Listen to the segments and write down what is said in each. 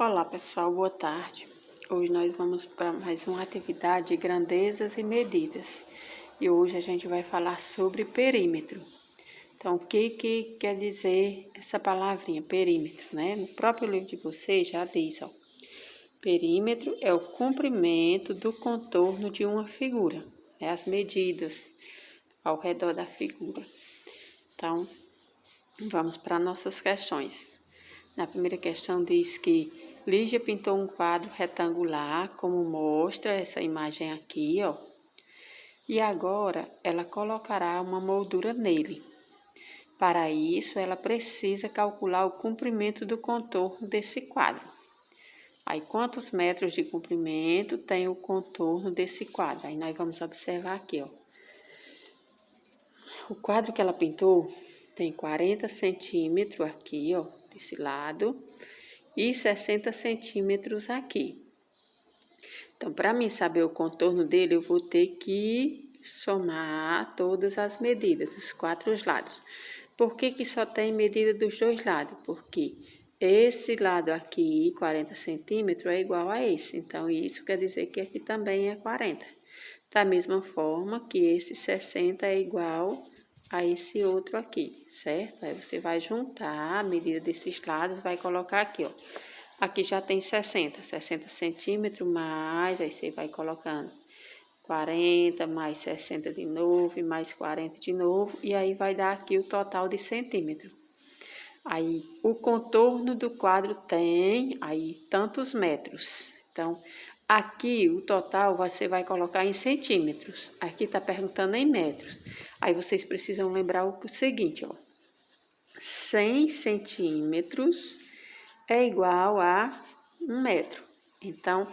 Olá pessoal, boa tarde. Hoje nós vamos para mais uma atividade de grandezas e medidas. E hoje a gente vai falar sobre perímetro. Então, o que quer dizer essa palavrinha, perímetro, né? No próprio livro de vocês já diz, ó. Perímetro é o comprimento do contorno de uma figura, né? As medidas ao redor da figura. Então, vamos para nossas questões. Na primeira questão diz que Lígia pintou um quadro retangular, como mostra essa imagem aqui, ó. E agora ela colocará uma moldura nele. Para isso, ela precisa calcular o comprimento do contorno desse quadro. Aí, quantos metros de comprimento tem o contorno desse quadro? Aí, nós vamos observar aqui, ó. O quadro que ela pintou tem 40 centímetros aqui, ó, desse lado, e 60 centímetros aqui. Então, para mim saber o contorno dele, eu vou ter que somar todas as medidas dos quatro lados. Por que só tem medida dos dois lados? Porque esse lado aqui, 40 centímetros, é igual a esse. Então, isso quer dizer que aqui também é 40. Da mesma forma que esse 60 é igual a esse outro aqui, certo? Aí você vai juntar a medida desses lados, vai colocar aqui, ó. Aqui já tem 60 centímetros mais, aí você vai colocando 40, mais 60 de novo, e mais 40 de novo, e aí vai dar aqui o total de centímetros. Aí, o contorno do quadro tem aí tantos metros. Então, aqui o total você vai colocar em centímetros. Aqui tá perguntando em metros. Aí, vocês precisam lembrar o seguinte, ó. 100 centímetros é igual a 1 metro. Então,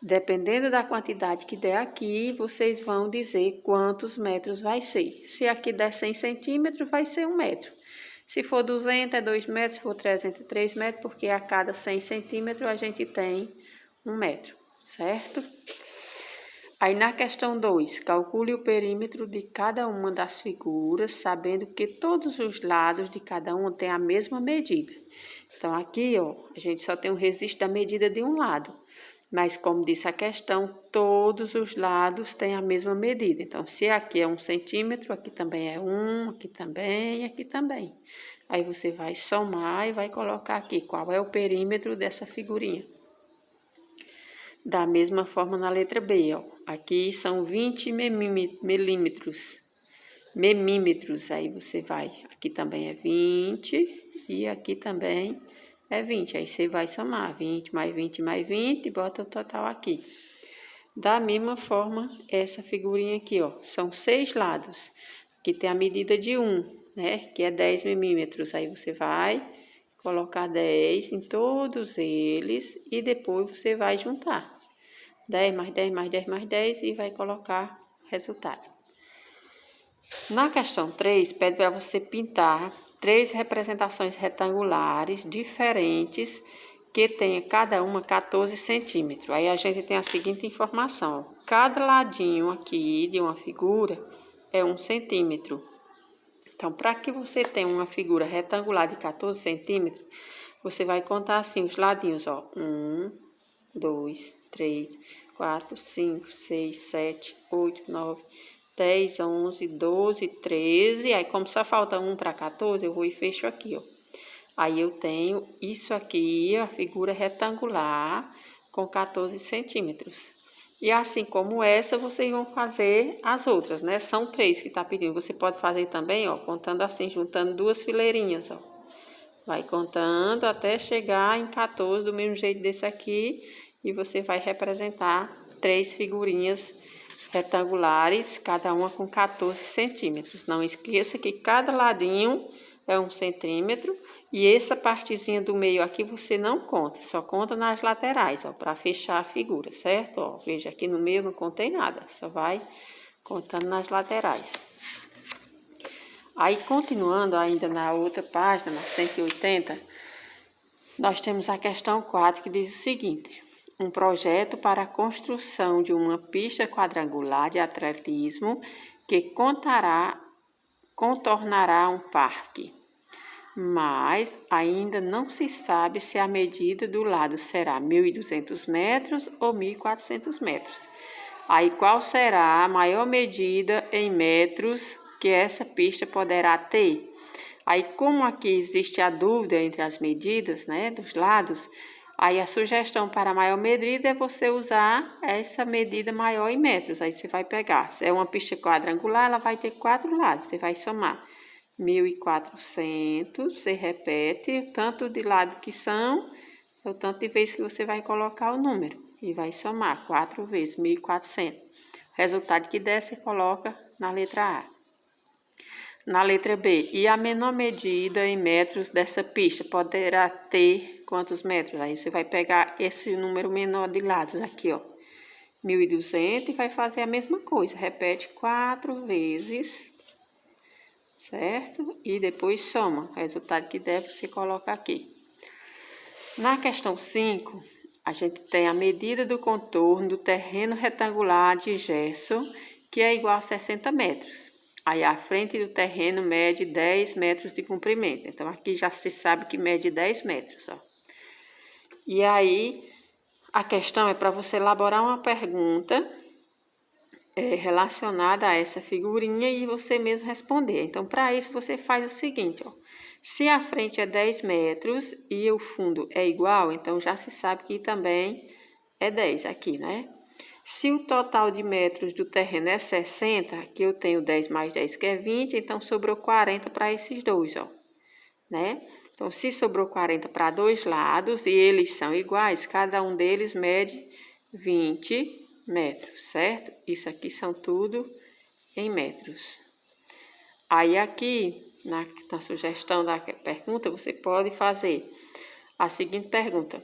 dependendo da quantidade que der aqui, vocês vão dizer quantos metros vai ser. Se aqui der 100 centímetros, vai ser 1 metro. Se for 200, é 2 metros. Se for 300, é 3 metros, porque a cada 100 centímetros a gente tem 1 metro, certo? Aí, na questão 2, calcule o perímetro de cada uma das figuras, sabendo que todos os lados de cada uma têm a mesma medida. Então, aqui, ó, a gente só tem o registro da medida de um lado. Mas, como disse a questão, todos os lados têm a mesma medida. Então, se aqui é 1 centímetro, aqui também é 1, aqui também, aqui também. Aí, você vai somar e vai colocar aqui qual é o perímetro dessa figurinha. Da mesma forma na letra B, ó. Aqui são 20 milímetros. Aí você vai. Aqui também é 20 e aqui também é 20. Aí você vai somar 20 mais 20 mais 20 e bota o total aqui. Da mesma forma, essa figurinha aqui, ó. São 6 lados. Aqui tem a medida de 1, né? Que é 10 milímetros. Aí você vai colocar 10 em todos eles e depois você vai juntar. 10 mais 10 mais 10 mais 10 e vai colocar o resultado. Na questão 3, pede para você pintar 3 representações retangulares diferentes que tenha cada uma 14 centímetros. Aí a gente tem a seguinte informação, ó. Cada ladinho aqui de uma figura é 1 centímetro. Então, para que você tenha uma figura retangular de 14 centímetros, você vai contar assim os ladinhos, ó. 1, 2, 3, 4, 5, 6, 7, 8, 9, 10, 11, 12, 13. Aí, como só falta 1 para 14, eu vou e fecho aqui, ó. Aí, eu tenho isso aqui, a figura retangular com 14 centímetros. E assim como essa, vocês vão fazer as outras, né? São 3 que tá pedindo. Você pode fazer também, ó, contando assim, juntando 2 fileirinhas, ó. Vai contando até chegar em 14, do mesmo jeito desse aqui. E você vai representar 3 figurinhas retangulares, cada uma com 14 centímetros. Não esqueça que cada ladinho é 1 centímetro. E essa partezinha do meio aqui você não conta, só conta nas laterais, ó, para fechar a figura, certo? Ó, veja, aqui no meio não contei nada, só vai contando nas laterais. Aí, continuando ainda na outra página, na 180, nós temos a questão 4, que diz o seguinte: um projeto para a construção de uma pista quadrangular de atletismo que contornará um parque. mas ainda não se sabe se a medida do lado será 1.200 metros ou 1.400 metros. Aí, qual será a maior medida em metros que essa pista poderá ter? Aí, como aqui existe a dúvida entre as medidas, né, dos lados, aí a sugestão para a maior medida é você usar essa medida maior em metros. Aí você vai pegar, se é uma pista quadrangular, ela vai ter 4 lados, você vai somar 1.400, você repete o tanto de lado que são, é o tanto de vezes que você vai colocar o número. E vai somar 4 vezes 1.400. O resultado que der, você coloca na letra A. Na letra B, e a menor medida em metros dessa pista poderá ter quantos metros? Aí você vai pegar esse número menor de lados aqui, ó. 1.200 e vai fazer a mesma coisa. Repete 4 vezes, certo? E depois soma. O resultado que der, você coloca aqui. Na questão 5, a gente tem a medida do contorno do terreno retangular de gesso, que é igual a 60 metros. Aí, a frente do terreno mede 10 metros de comprimento. Então, aqui já se sabe que mede 10 metros, ó. E aí, a questão é para você elaborar uma pergunta relacionada a essa figurinha e você mesmo responder. Então, para isso, você faz o seguinte, ó. Se a frente é 10 metros e o fundo é igual, então já se sabe que também é 10 aqui, né? Se o total de metros do terreno é 60, aqui eu tenho 10 mais 10 que é 20, então sobrou 40 para esses dois, ó, né? Então, se sobrou 40 para dois lados e eles são iguais, cada um deles mede 20 metros, certo? Isso aqui são tudo em metros. Aí aqui, na sugestão da pergunta, você pode fazer a seguinte pergunta.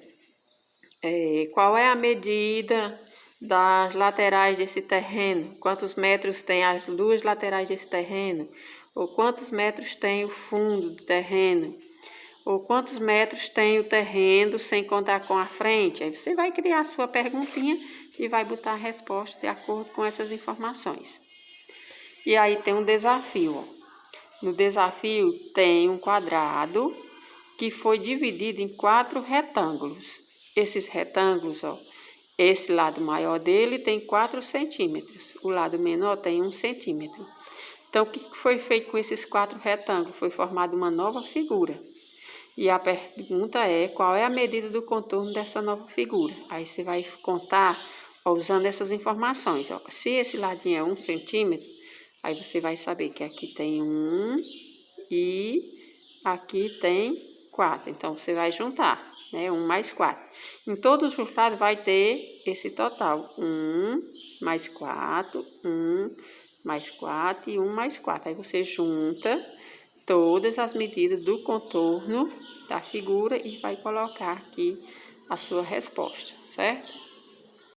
Qual é a medida das laterais desse terreno? Quantos metros tem as duas laterais desse terreno? Ou quantos metros tem o fundo do terreno? Ou quantos metros tem o terreno sem contar com a frente? Aí você vai criar a sua perguntinha e vai botar a resposta de acordo com essas informações. E aí tem um desafio, ó. No desafio tem um quadrado que foi dividido em 4 retângulos. Esses retângulos, ó, esse lado maior dele tem 4 centímetros, o lado menor tem 1 centímetro. Então, o que foi feito com esses 4 retângulos? Foi formada uma nova figura. E a pergunta é, qual é a medida do contorno dessa nova figura? Aí você vai contar, ó, usando essas informações. Ó. Se esse ladinho é 1 centímetro, aí você vai saber que aqui tem 1 e aqui tem 4. Então, você vai juntar, né? 1 mais 4. Em todos os lados vai ter esse total. 1 mais 4, 1 mais 4 e 1 mais 4. Aí você junta todas as medidas do contorno da figura e vai colocar aqui a sua resposta, certo?